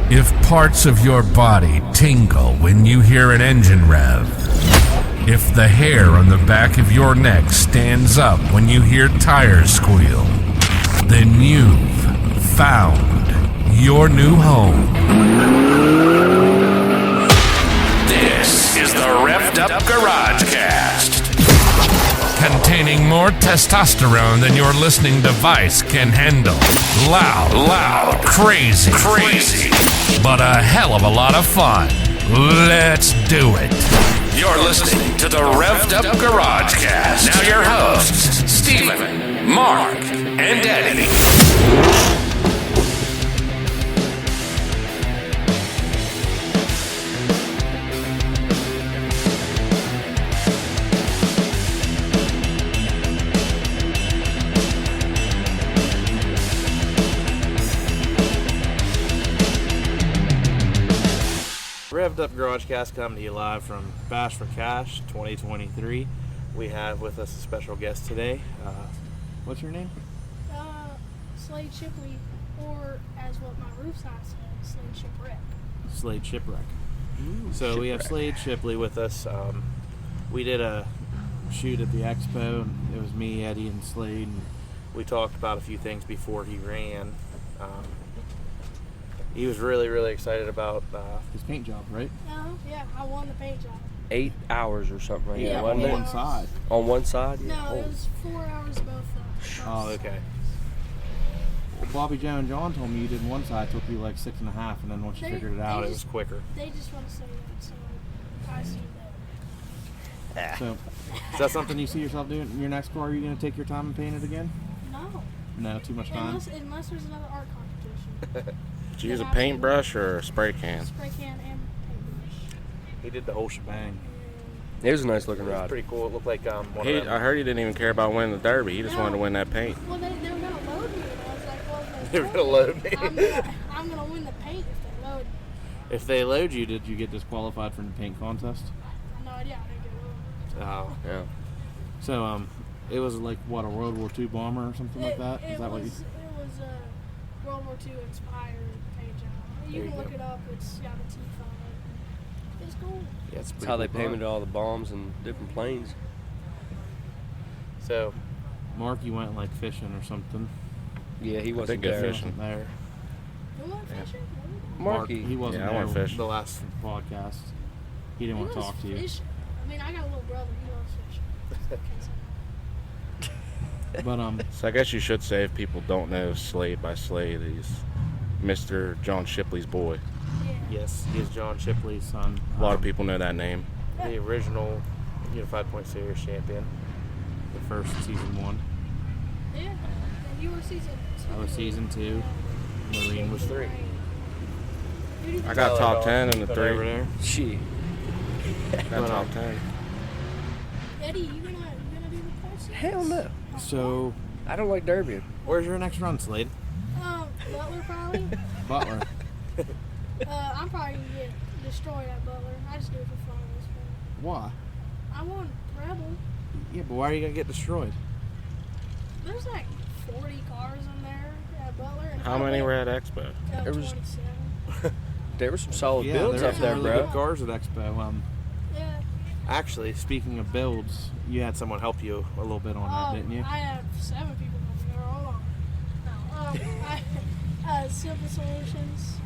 If parts of your body tingle when you hear an engine rev, if the hair on the back of your neck stands up when you hear tires squeal, then you've found your new home. This is the Revved Up Garage Cast, containing more testosterone than your listening device can handle. Loud, crazy, but a hell of a lot of fun. Let's do it. You're listening to the Revved Up Garage Cast. Now your hosts, Steven, Mark, and Eddie. Revved Up Garagecast coming to you live from Bash for Cash 2023. We have with us a special guest today. What's your name? Slade Shipley, or as what my roof sign says, Slade Shipwreck. Slade Shipwreck. Ooh, So we have Slade Shipley with us. We did a shoot at the expo, and it was me, Eddie, and Slade. And we talked about a few things before he ran. He was really excited about his paint job, right? Yeah, I won the paint job. 8 hours or something like Yeah, that, wasn't on it? one side. On one side? No, Oh. it was 4 hours both. Oh, okay. Well, Bobby, Joe, and John told me you did one side, took you like 6.5, and then once you figured it out, it was quicker. They just want to say that, so I see that. So, is that something you see yourself doing in your next car? Are you going to take your time and paint it again? No. No, too much time? Unless there's another art competition. Did you use a paintbrush or a spray can? Spray can and paintbrush. He did the whole shebang. It was a nice looking It was ride. pretty cool. It looked like one of them. I heard he didn't even care about winning the Derby. He just wanted to win that paint. Well, they were going to load me, and I was like, well, if They were gonna load me. I'm going to win the paint if they load me. If they load you, did you get disqualified from the paint contest? I have no idea. I didn't get loaded. Oh. Yeah. So, it was like, what, a World War II bomber or something like that? Is that what you... It was a World War II inspired paint job. You can look it up. It's got a teeth on it. It's cool. Yeah, it's That's how they cool painted all the bombs and different planes. So, Mark, you went like fishing or something. Yeah, he wasn't go there. fishing. There. You want fishing? Marky. He wasn't Yeah, I there went fishing. the last podcast. He didn't want to talk to you. Fishing. I mean, I got a little brother. He loves fishing. But So I guess you should say, if people don't know Slade by Slade, he's Mr. John Shipley's boy. Yeah. yes, he is John Shipley's son. A lot of people know that name. The original Unified Point Series champion. The first season 1. Yeah. And you were season 2. I was season 2. Marine was 3. I got top 10 in the Put over 3. there. She. Got top 10. Eddie, you gonna do the course? Hell no. So, I don't like derbying. where's your next run, Slade? Butler probably. Butler. I'm probably gonna get destroyed at Butler. I just do it for fun. Why? I want Rebel. Yeah, but why are you going to get destroyed? There's like 40 cars in there at Butler. And How many were at Expo? There was- 27. There were some solid Yeah, builds there up were there, really bro. good cars at Expo. Yeah. Actually, speaking of builds, you had someone help you a little bit on that, didn't you? I have 7 people coming there. Hold on. Simple Solutions.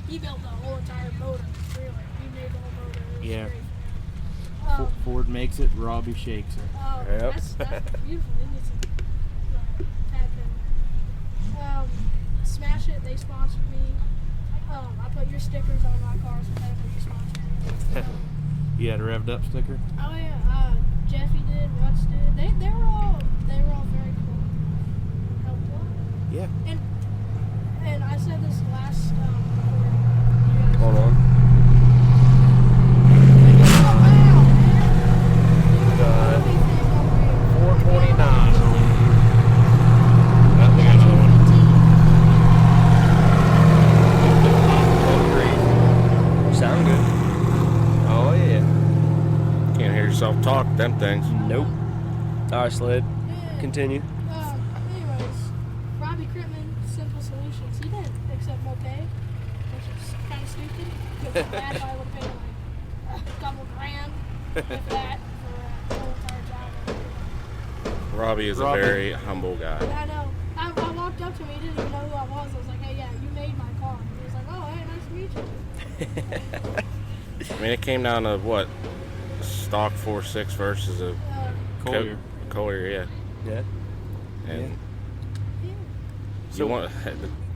He built the whole entire motor. Really, he made the whole motor. It was Yeah. great. Ford makes it, Robbie shakes it. Oh, Yep. that's beautiful. It needs a tag in. Smash It. They sponsored me. I put your stickers on my cars because you sponsored me. You had a revved up sticker? Oh yeah, Jeffy did, Ruts did. They were all very cool. Helped a lot. Yeah. And I said this last recording. You guys. Hold on. Oh, wow, Got man. Everything over here. 429. I think I know one. Sound good. Oh, yeah. Can't hear yourself talk, them things. Nope. All right, Slade. Yeah. Continue. Anyways, Robbie Crittman, Simple Solutions. He didn't accept Mopay. which is kind of stupid. Because my dad probably would have paid like a couple grand, if that, for a whole entire job. Robbie is Robbie. a very humble guy. I know. I walked up to him. He didn't even know who I was. I was like, hey, yeah, you made my car. And he was like, oh, hey, nice to meet you. I mean, it came down to what? Stock 4.6 versus a Collier. Collier, yeah. Yeah. And Yeah. you want,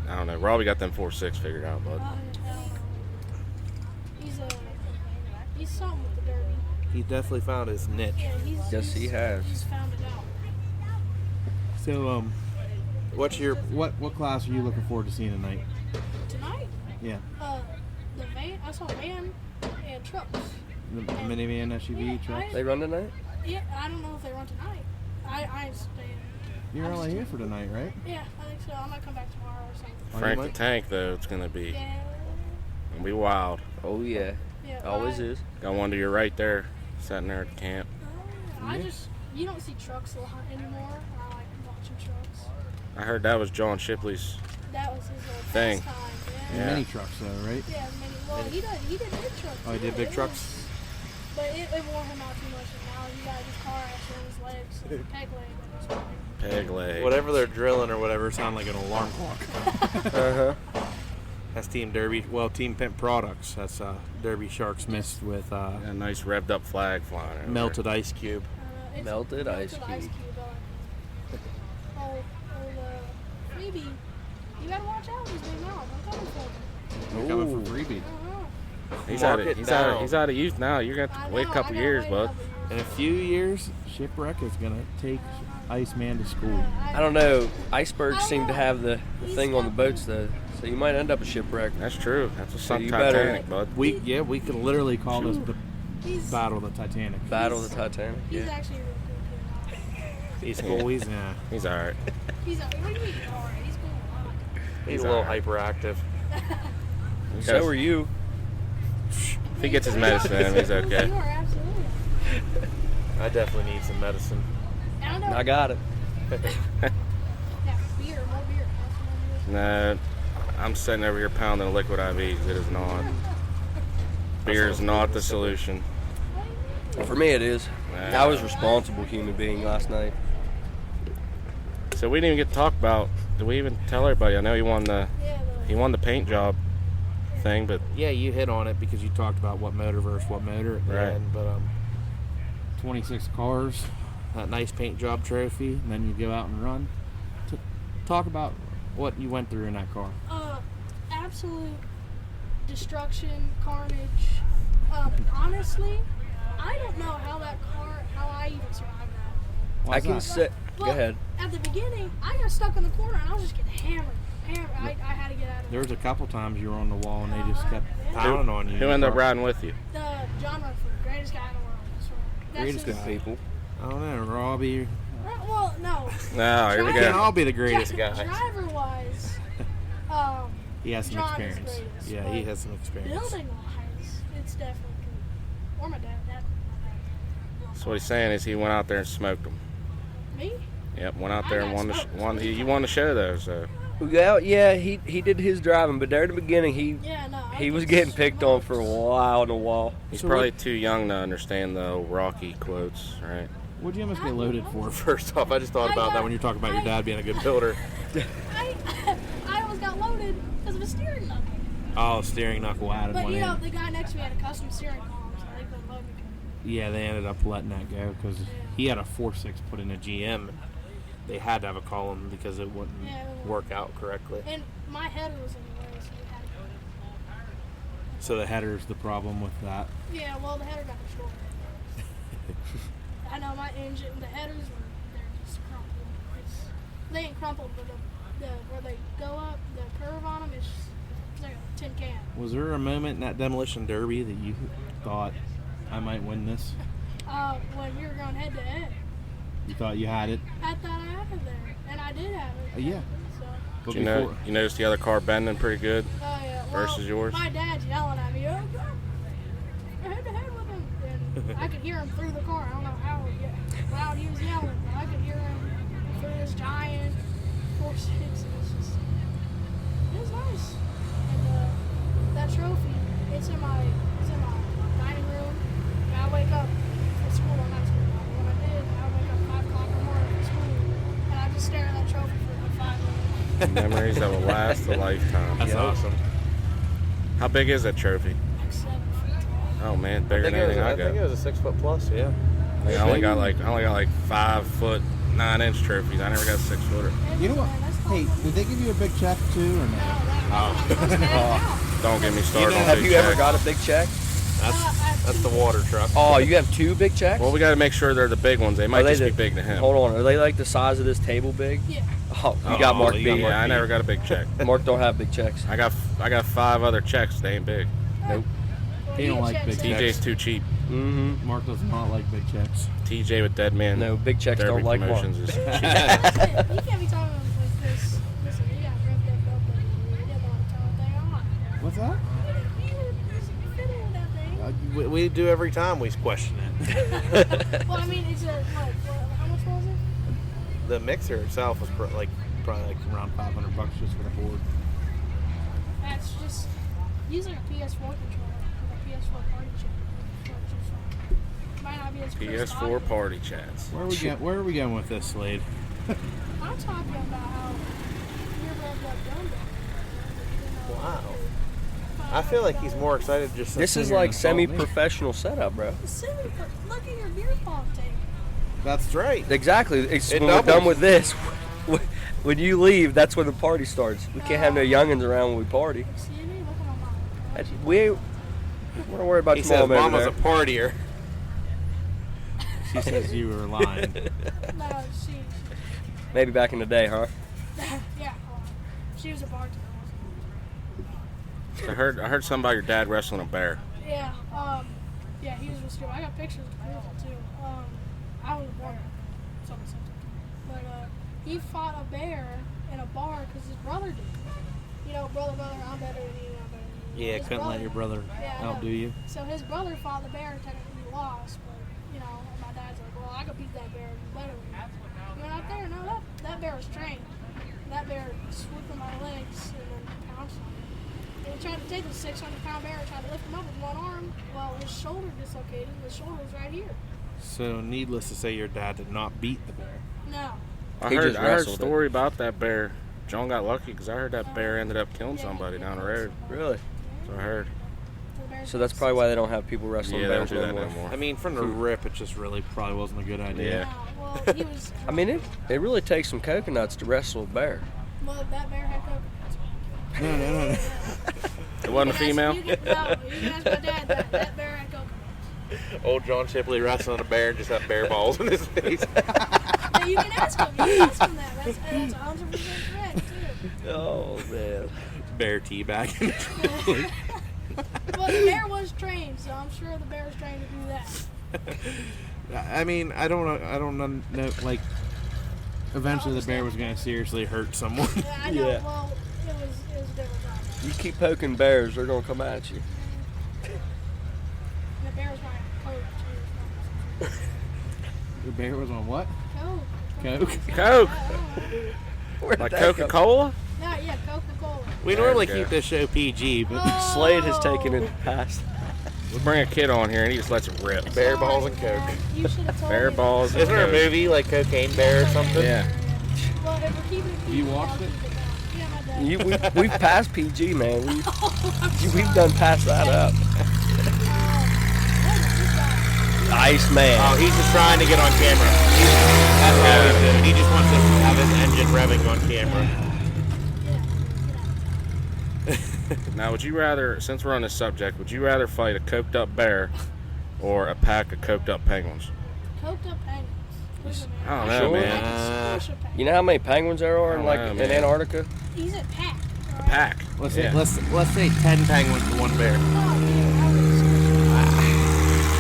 I don't know. Robbie got them 4.6 figured out, bud. He's something with the derby. He definitely found his niche. Yeah, Yes, he has. He's found it out. So, what class are you looking forward to seeing tonight? Tonight, Yeah, the van. I saw van and trucks. the minivan, SUV, Yeah, truck. They run tonight? Yeah, I don't know if they run tonight. I ain't staying. You're I'm only just- here for tonight, right? Yeah, I think so. I might come back tomorrow or something. Frank the Mike? Tank, though, it's gonna be wild. Oh, yeah. Yeah, Always is. Got one to your right there, sitting there at the camp. You don't see trucks a lot anymore. I like watching trucks. I heard that was John Shipley's. That was his little Thing. pastime. Yeah. Mini trucks, though, right? Yeah, well, he did big trucks. Oh, he too. did big It trucks? was- But it wore him out too much, and now he got his car accident in his legs, so peg leg at this point. Peg leg. Whatever they're drilling or whatever sound like an alarm clock. Uh-huh. That's Team Derby. Well, Team Pimp Products. That's Derby Sharks missed with Got a nice revved up flag flying over. melted ice cube. It's Melted ice cube. I like it. Freebie. You gotta watch out with his big mouth. I'm coming for him. They're coming for freebie. He's Mark out it of down. he's out of youth now. You're gonna have to wait a couple years, bud. In a few years, Shipwreck is gonna take Iceman to school. I don't know. Icebergs seem to have the thing on the boats, though. So you might end up a shipwreck. That's true. That's what's sunk you better- Titanic, bud. We could literally call this the He's, Battle of the Titanic. Battle of the Titanic. he's Yeah. actually a really cool kid. He's cool. He's yeah. He's all right. He's what do you mean he's alright? He's cool. He's a a little alright. hyperactive. So are you. If he gets his medicine, he's okay. You are absolutely. I definitely need some medicine. And I know. I got it. Yeah, beer, more beer. That's what I'm No, I'm sitting over here pounding liquid IVs. It is not. Beer is not the solution. For me, it is. Nah. I was a responsible human being last night. So we didn't even get to talk about. Did we even tell everybody? I know he won the Yeah, the paint job thing, but Yeah, you hit on it because you talked about what motor versus what motor at the Right. end, but 26 cars, that nice paint job trophy, and then you go out and run. Talk about what you went through in that car. absolute destruction, carnage. Honestly, I don't know how I even survived that. Why's I can that? say. But Go ahead. At the beginning, I got stuck in the corner and I was just getting hammered. I had to get out of There there. was a couple times you were on the wall and they just kept pounding on you. who ended up riding with you? The John Rutherford, greatest guy in the world. I swear. That's Greatest his- guy. People. I don't know, Robbie. Well, no. No, here we We can't go. all be the greatest guys. Driver-wise, He has some John is experience. greatest, Yeah, he but has some experience. building-wise, it's definitely good. Or my dad. So what he's saying is he went out there and smoked them. Me? Yep, went out I there and got won the smoked. won. You won the show though, so Well, yeah, he did his driving, but there at the beginning, Yeah, no. he was getting picked on for a while and a while. he's So probably too young to understand the old Rocky quotes, right? What'd you almost get loaded for? First off, I just thought about that when you're talking about your dad being a good builder. I almost got loaded because of a steering knuckle. Oh, steering knuckle added But one you know, in. the guy next to me had a custom steering column, so they couldn't load me. Yeah, they ended up letting that go because he had a 4.6 put in a GM. They had to have a column because it wouldn't Yeah. work out correctly. And my header was in the way, so we had to go. So the header's the problem with that. Yeah, well, the header got destroyed. I know my engine, the headers, they're just crumpled. They ain't crumpled, but where they go up, the curve on them, it's like a tin can. Was there a moment in that demolition derby that you thought I might win this? When we were going head to head, You thought you had it? I thought I had it there, and I did have it. Yeah. So, But You know, you noticed the other car bending pretty good. oh yeah. Versus yours? My dad's yelling at me, oh, go head to head with him. And I could hear him through the car. I don't know how loud he was yelling, but I could hear him through this giant 4.6. It was nice. And Memories that will last a lifetime. That's awesome. How big is that trophy? Like 7 feet tall. Oh man, bigger than anything I I think it got. was a 6 foot plus. Yeah. I only got like 5'9" trophies. I never got a 6 footer. You know what? Hey, did they give you a big check too, or no? Don't get me started on Have big you ever checks. got a big check? That's the water truck. Oh, you have 2 big checks? Well, we got to make sure they're the big ones. They might just be big to him. Hold on, are they like the size of this table big? Yeah. Oh, you got Mark you B. got Mark Yeah, I never got a big check. Mark don't have big checks. I got 5 other checks. They ain't big. Nope. He don't like big checks. TJ's too cheap. Mm-hmm. Mark does not like big checks. TJ with Dead Man. No, big checks Derby don't like Mark. Promotions is cheap. You can't be talking like this. Listen, you got ripped up and you didn't want to turn the thing on. What's that? You were fiddling with that thing. We do every time we question it. Well, I mean, it's how much was it? The mixer itself was probably like Around $500 just for the board. That's just use like a PS4 controller, like a PS4 party chip. Might not be as crisp PS4 audio. party chats. Where are we going with this, Slade? I'm talking about how you're revved up dumb. wow. I feel like he's more excited just. This sitting is here like and assault me. semi-professional setup, bro. Look at your beer pong table. That's right. Exactly. It's It when we're doubles. done with this. When you leave, that's when the party starts. We can't have no youngins around when we party. See me? Look at my mom. We don't worry about He your says mom over Mama's there. a partier. She says you were lying. No, she Maybe back in the day, huh? yeah, she was a bartender. I heard something about your dad wrestling a bear. Yeah, yeah, he was real. I got pictures to prove it too. I was born something, but he fought a bear in a bar because his brother did. You know, brother, I'm better than you. I'm better than you. Yeah, His couldn't let your brother Yeah, I outdo know. you. So his brother fought the bear and technically lost, but you know, my dad's like, well, I could beat that bear better than you. He went out there, no, that bear was trained. That bear swooped on my legs and then pounced on me. And he tried to take the 600-pound bear and tried to lift him up with one arm. Well, his shoulder dislocated. His shoulder was right here. So, needless to say, your dad did not beat the bear. No. I He heard just a wrestled it. story about that bear. John got lucky because I heard that bear ended up killing somebody down the road. Really? So I heard. So that's probably why they don't have people wrestling Yeah, they don't bears do that no no more. more. I mean, from the rip, it just really Probably wasn't a good idea. Yeah. Well, he was. I mean, it really takes some coconuts to wrestle a bear. Well, that bear had coconuts. No. It wasn't a female? You can ask my dad that bear had coconuts. Old John Shipley wrestling a bear and just had bear balls in his face. Yeah, you can ask him. You can ask him that. That's 100% correct, too. Oh man. Bear teabagging. Well, the bear was trained, so I'm sure the bear was trained to do that. I mean, I don't know. Like, eventually the bear was going to seriously hurt someone. Yeah, I know. Yeah. Well, it was a different time. You keep poking bears, they're gonna come at you. The bear was my coach. The bear was on what? Coke. Coke? Coke! Where'd Like that come- Coca-Cola? No, yeah, Coca-Cola. We There normally we go. keep this show PG, but Slade has taken it past. We bring a kid on here and he just lets it rip. bear balls and Sorry, Coke. man. You should have told Bear me balls that. and Isn't there a Coke. movie like Cocaine Bear or something? Yeah. Well, if we're keeping it PG, You watched I'll it? keep down. Yeah, my dad. We've passed PG, man. We've done past that up. Iceman. Oh, he's just trying to get on camera. That's all he's doing. He just wants to have his engine revving on camera. Now, would you rather, since we're on this subject, would you rather fight a coked up bear or a pack of coked up penguins? Coked up penguins. Listen, I don't man. know, Sure. man. Like a squish of penguins. You know how many penguins there are in I don't know, in man. Antarctica? He's a pack. A pack. Let's Yeah. say 10 penguins to one bear. Oh, man, I would squish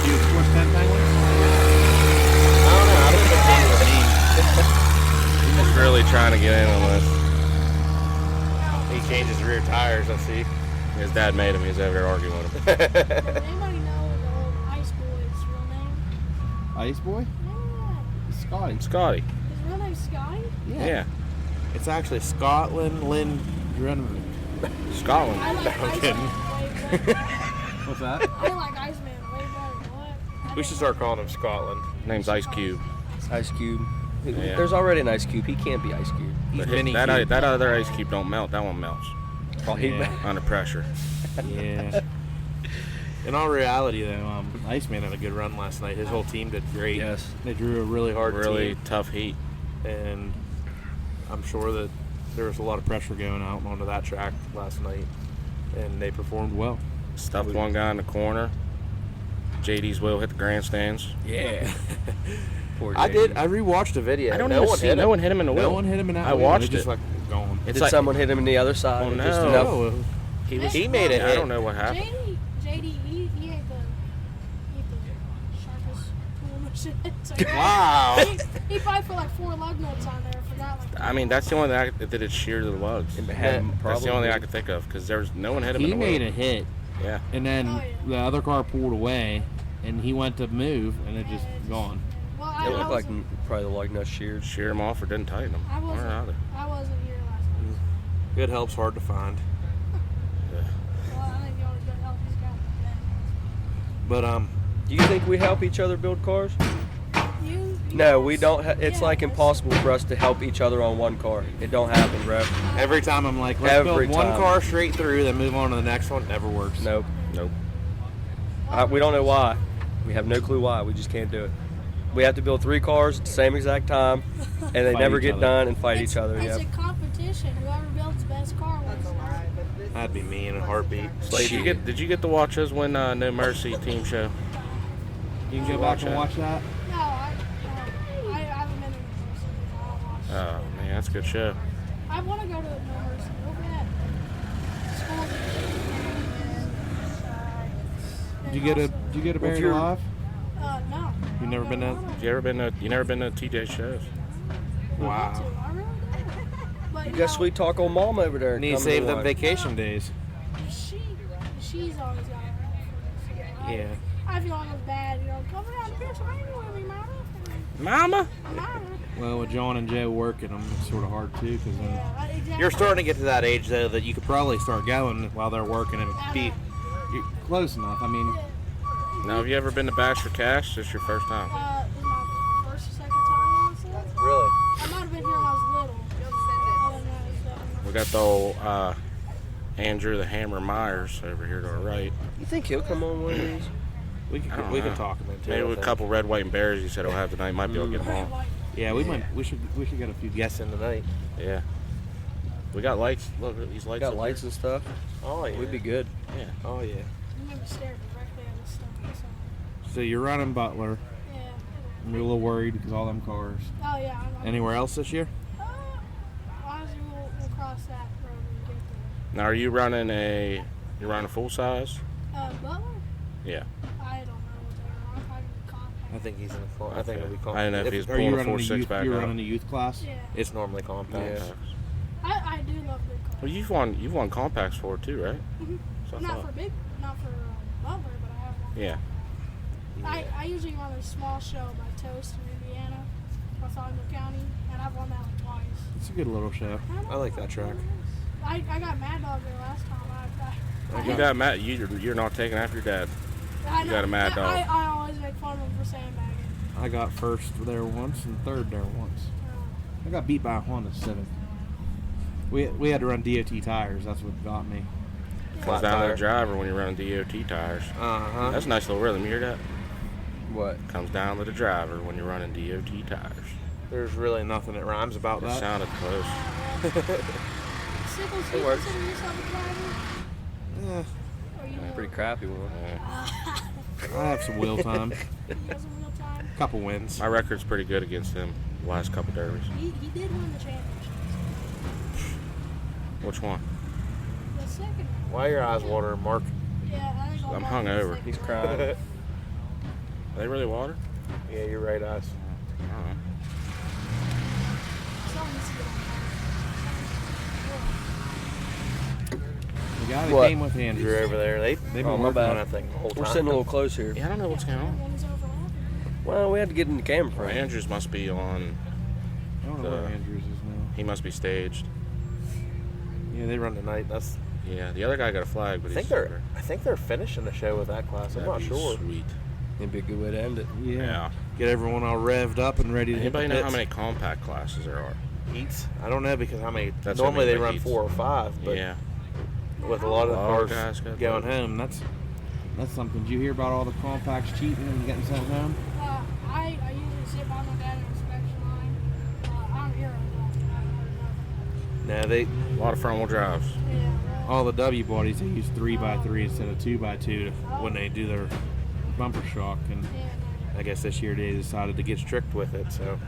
Do you squish 10 penguins? I don't know. I don't think one of me. He's really trying to get in on this. He changed his rear tires, I see. His dad made him. He's over there arguing with him. Does anybody know the old Ice Boy's real name? Ice Boy? Yeah. Scotty. Scotty. His real name's Scotty? Yeah. It's actually Scotland Lynn. Drennan. Scotland. I like Iceman kidding. way better. What's that? I like Iceman way better. What? We should start calling him Scotland. Name's Ice Cube. Ice Cube. Yeah. There's already an Ice Cube. He can't be Ice Cube. He's But mini that cube. that other ice cube don't melt. That one melts Oh, he Yeah. under pressure. Yeah. In all reality, though, Iceman had a good run last night. His whole team did great. Yes. They drew a really hard Really team, tough heat. and I'm sure that there was a lot of pressure going out onto that track last night, and they performed well. Stuffed one guy in the corner. JD's wheel hit the grandstands. Yeah. Poor I JD. did. I rewatched the video. I don't no even one see. hit No him. one hit him in the wheel. No one hit him in that I wheel. watched They just it. like going. It's Did like someone hit him in the other side? Oh, or just no. enough? No, he was. he made it I hit. don't know what happened. JD, he ain't the sharpest tool in the shit. So Wow. he probably put like 4 lug nuts on there. Forgot like. I mean, that's the only thing that did it shear to the lugs. It That's had the probably- only thing I could think of because there's no one hit him in He the made wheel. a hit, Yeah. and then Oh, yeah. the other car pulled away, and he went to move, and it just Yeah, gone. Well, It looked like wasn't- probably the lug nuts sheared. Sheared him off or didn't tighten him. I One or wasn't. the other. I wasn't here last night. Good help's hard to find. Well, I think the only good help he's got is Ben. But Do you think we help each other build cars? You No, we don't. It's Yeah, like that's- impossible for us to help each other on one car. It don't happen, bro. every time I'm like, let's Every build one time. car straight through, then move on to the next one. Never works. Nope. Nope. We don't know why. We have no clue why. We just can't do it. We have to build 3 cars at the same exact time, and they Fight never each get other. done and fight It's, each other. It's Yep. a competition. Whoever builds the best car wins. Right? That'd be me in a heartbeat. Slade, did you get to watch us win No Mercy team show? You can Did go you back watch and that? watch that. No, I haven't been in the person. I don't watch. Oh man, that's a good show. I want to go to No Mercy. Open at school. Did you get a Well, if Buried you're- Alive? No. You never been to? You never been to TJ shows? Wow. I really don't. But You got sweet talk old mom over there. Need to coming save them watch. vacation days. She's always got it. Yeah. I feel almost bad. You know, come around to Pennsylvania with me, mama. Mama? Mama. Well, with John and Joe working them, it's sort of hard too, because then Yeah, exactly. You're starting to get to that age though that you could probably start going while they're working and be. you're close enough. I mean, Now, have you ever been to Bash for Cash? This your first time? This is my first or second time, I would say. Really? I might have been here when I was little. I don't know, so. We got the old Andrew the Hammer Myers over here to our right. You think he'll come on one of these? We I don't could we know. could talk them into Maybe it. with a couple red, white, and berries he said he'll have tonight. Might be able to get them on. yeah, we should get a few guests. Yes in tonight. Yeah. We got lights. Look, these lights. Got up lights and stuff. Oh yeah. We'd be good. here. Yeah. Oh yeah. You maybe stared directly at this stuff. So you're running Butler. Yeah. And you're a little worried because all them cars. Oh yeah. I'm Anywhere else this year? Honestly, we'll cross that road when we get Now, are you running a full size? there. Butler? Yeah. I don't know what they're on. Probably compact. I think he's in the. I think it'll be Okay. compact. I didn't know if he's Are you pulling a running 4.6 youth? back You're up. running a youth class. Yeah. It's normally compact. Yeah. I do love big cars. Well, you've won compacts for it too, right? So I Not thought. for Butler, but I have one. Yeah. I usually run a small show by Toast in Indiana, Bartholomew County, and I've won that one twice. It's a good little show. I like that track. I got Mad Dog there last time. You got Matt. You're not taking after your dad. I You got a Mad Dog. I always make fun of him for sandbagging. I got first there once and third there once. I got beat by a Honda Civic. We had to run DOT tires. That's what got me. Comes Flat down to tire. the driver when you're running DOT tires. Uh-huh. That's a nice little rhythm. You hear that? What? Comes down to the driver when you're running DOT tires. There's really nothing that rhymes about It that. sounded close. Sickles, It you works. consider yourself a driver? Or you Pretty crappy one. I have some wheel time. He has a real time. Couple wins. My record's pretty good against him the last couple derbies. He did win the championship. Which one? The second one. Why are your eyes watering, Mark? Yeah, I think I'm Obama hungover. was the He's second crying. Are they really water? Yeah, you're right, eyes. I don't know. one. Someone needs to get on that. The guy that What? came with Andrew. You're over there. They've They've Oh, been my working bad. on that thing the whole time. We're sitting a little close here. Yeah, I don't know what's going on. One is overlapping. Well, we had to get in the camera Well, frame. Andrews must be on. I don't know where Andrews is now. He must be staged. Yeah, they run tonight. That's. Yeah, the other guy got a flag, but I think they're finishing the show with that class. I'm not sure. Sweet. It'd be a good way to end it. Yeah. Yeah. get everyone all revved up and ready to hit the Anybody know how pits. many compact classes there are? Heats? I don't know because how many. That's Normally what I they mean by run heats. 4 or 5, but Yeah. with a lot of the A lot of cars guys got going those. home, That's something. Did you hear about all the compacts cheating and getting sent home? I usually sit by my dad in the inspection line. I don't hear them. no, they. A lot of front wheel drives. Yeah. All the W bodies, they use 3x3 instead of 2x2 when they do their bumper shock. And I guess this year they decided to get strict with it. So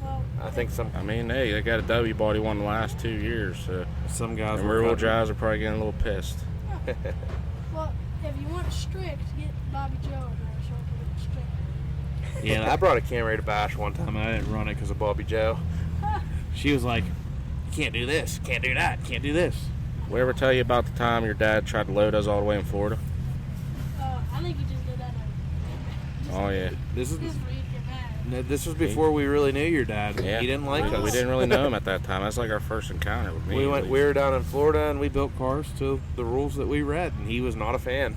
Well, I think some I mean, hey, they got a W body one the last 2 years, so some guys and were rear wheel cutting- drives are probably getting a little pissed. well, if you want strict, get Bobby Joe in there so we can get strict. Yeah, I brought a Camry to Bash one time and I didn't run it because of Bobby Joe. she was like, "You can't do this, can't do that, can't do this." We ever tell you about the time your dad tried to load us all the way in Florida? I think he just did that. Oh, yeah. This is Just for you to get mad. no, this was before we really knew your dad. Yeah. He didn't like we, us. we didn't really know him at that time. That's like our first encounter with me. We at went. least. We were down in Florida and we built cars to the rules that we read, and he was not a fan.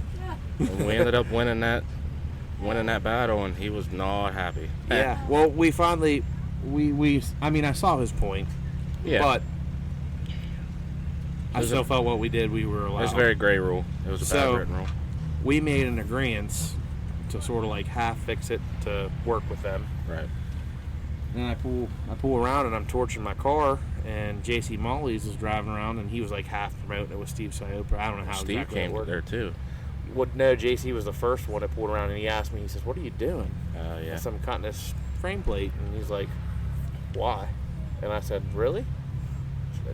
And we ended up winning that battle, and he was not happy. Yeah. Well, we finally, we. I mean, I saw his point, Yeah. but I It was still a- felt what we did, we were allowed. It was a very gray rule. It was a bad So- written rule. We made an agreement to sort of like half fix it to Work with them. Right. and I pull around and I'm torching my car, and JC Molly's is driving around and he was like half promoting it with Steve Siopra. I don't know how Steve exactly came it worked. there, too. What? No, JC was the first one that pulled around, and he asked me. He says, "What are you doing?" Yeah. I said, "I'm cutting this frame plate," and he's like, "Why?" And I said, "Really?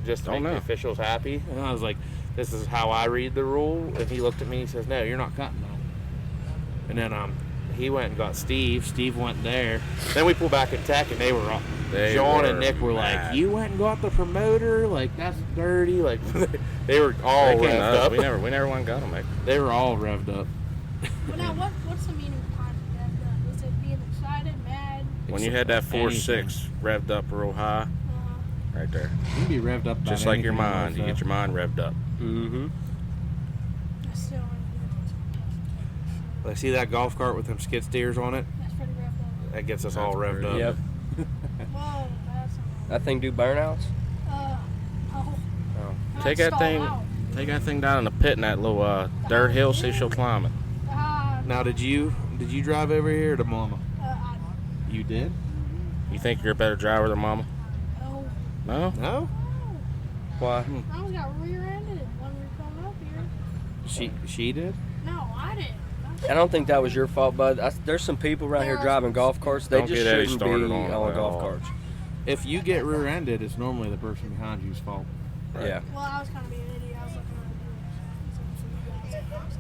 Just to Don't make the know. officials happy?" And I was like, This is how I read the rule. And he looked at me. He says, "No, you're not cutting that." And then he went and got Steve. Steve went there. Then we pulled back in tech, and they were all. John and Nick were mad. like, "You went and got the promoter? Like that's dirty!" Like they were all They came revved up. up. We never went and got them. they were all revved up. But now, what's the meaning behind that? Is it being excited, mad? When you had that 4.6 revved up real high, right there. You can be revved up about Just like your anything mind. You else, get your mind revved up. Mm-hmm. I still I see that golf cart with them skid steers on it. that's pretty rough. That gets us all That's revved pretty- up. Yep. Whoa, that's That thing do burnouts? oh. Take that thing down in the pit in that little dirt hill. See if she'll climb it. Now, did you drive over here to Mama? You did? You think you're a better driver than Mama? No, No. No, Why? I almost got rear-ended when we were coming up here. She did? No, I didn't. I don't think that was your fault, bud. There's some people around here driving golf carts. They Don't just get Eddie shouldn't be started on on it at golf all. carts. If you get rear-ended, it's normally the person behind you's fault. Yeah. Well, I was kind of being an idiot. I was looking at the rules.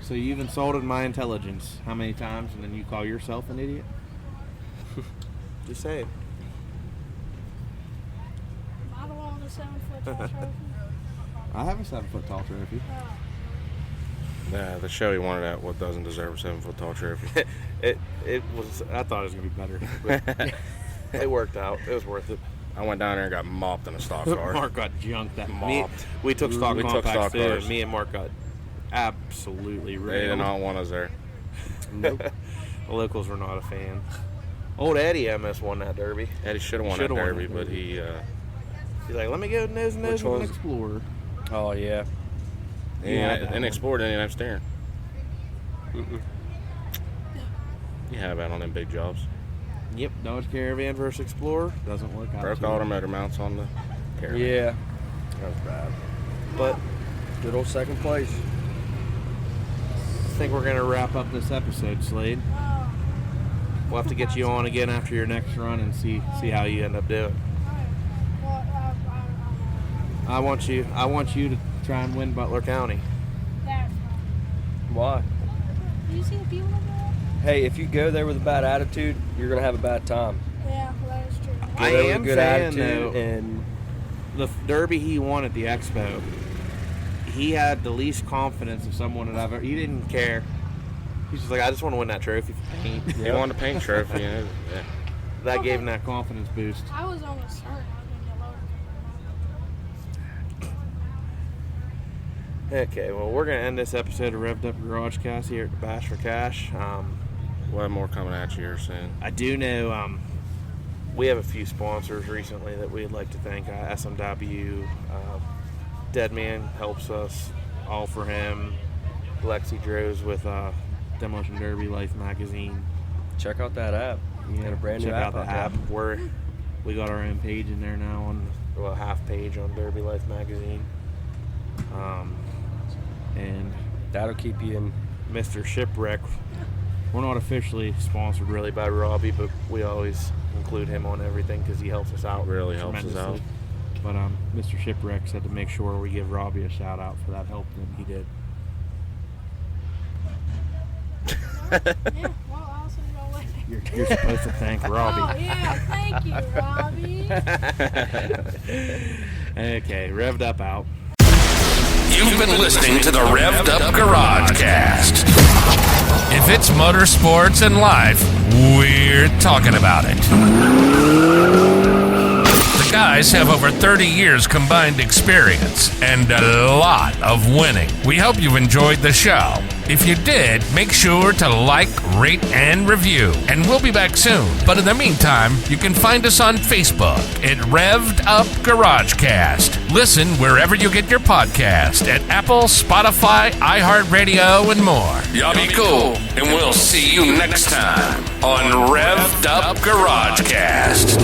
So you've insulted my intelligence how many times, and then you call yourself an idiot? just say it. I don't want the 7-foot tall trophy. I have a 7-foot tall trophy. Yeah, the show he wanted at what doesn't deserve a 7-foot tall trophy. It was. I thought it was gonna be better. But it worked out. It was worth it. I went down there and got mopped in a stock car. Mark got junked that Me, mopped. we took stock We took compacts stock too, cars. and me and Mark got Absolutely They did railed. not want us there. Nope. the locals were not a fan. Old Eddie almost won that derby. Eddie should have won that Shoulda won derby, that but he He's like, "Let me go nose to nose Which with an one's- Explorer." Oh, yeah. and Explorer didn't even have steering. Mm-mm. You have that on them big jobs. Yep, Dodge Caravan versus Explorer doesn't work out. Broke too all well. the motor mounts on the Caravan. Yeah. That was bad. But Good old second place. I think we're gonna wrap up this episode, Slade. Oh, We'll have to get you on again after your next run and see how you end up doing. alright. Well, I want you to try and win Butler County. that's Why? Do you see the people over there? Hey, if you go there with a bad attitude, you're going to have a bad time. Yeah, that is true. I Go there with am a good saying, attitude though, and The derby he won at the Expo, he had the least confidence of someone that I've ever. He didn't care. He's just like, "I just want to win that trophy for paint." He won the paint trophy. And yeah. That gave him that confidence boost. I was almost certain I was going to get loaded. Okay, well, we're going to end this episode of Revved Up Garage Cast here at the Bash for Cash. We'll have more coming at you here soon. I do know we have a few sponsors recently that we'd like to thank. SMW, Deadman helps us, all for him. Lexi Droz with Demolition Derby Life Magazine. Check out that app. You got a brand new Check app out the app. We got our own page in there now, half page on Derby Life Magazine. And that'll keep you in. Mr. Shipwreck. We're not officially sponsored really by Robbie, but we always include him on everything because he helps us out. Really helps us out. But Mr. Shipwreck said to make sure we give Robbie a shout out for that help that he did. Yeah, well, I'll send it all later. You're supposed to thank Robbie. Oh, yeah, thank you, Robbie. Okay, revved up out. You've been listening to the Revved Up Garage Cast. If it's motorsports and life, we're talking about it. The guys have over 30 years combined experience and a lot of winning. We hope you've enjoyed the show. If you did, make sure to like, rate, and review. And we'll be back soon. But in the meantime, you can find us on Facebook at Revved Up Garage Cast. Listen wherever you get your podcast at Apple, Spotify, iHeartRadio, and more. Y'all be cool, and we'll see you next time on Revved Up Garage Cast.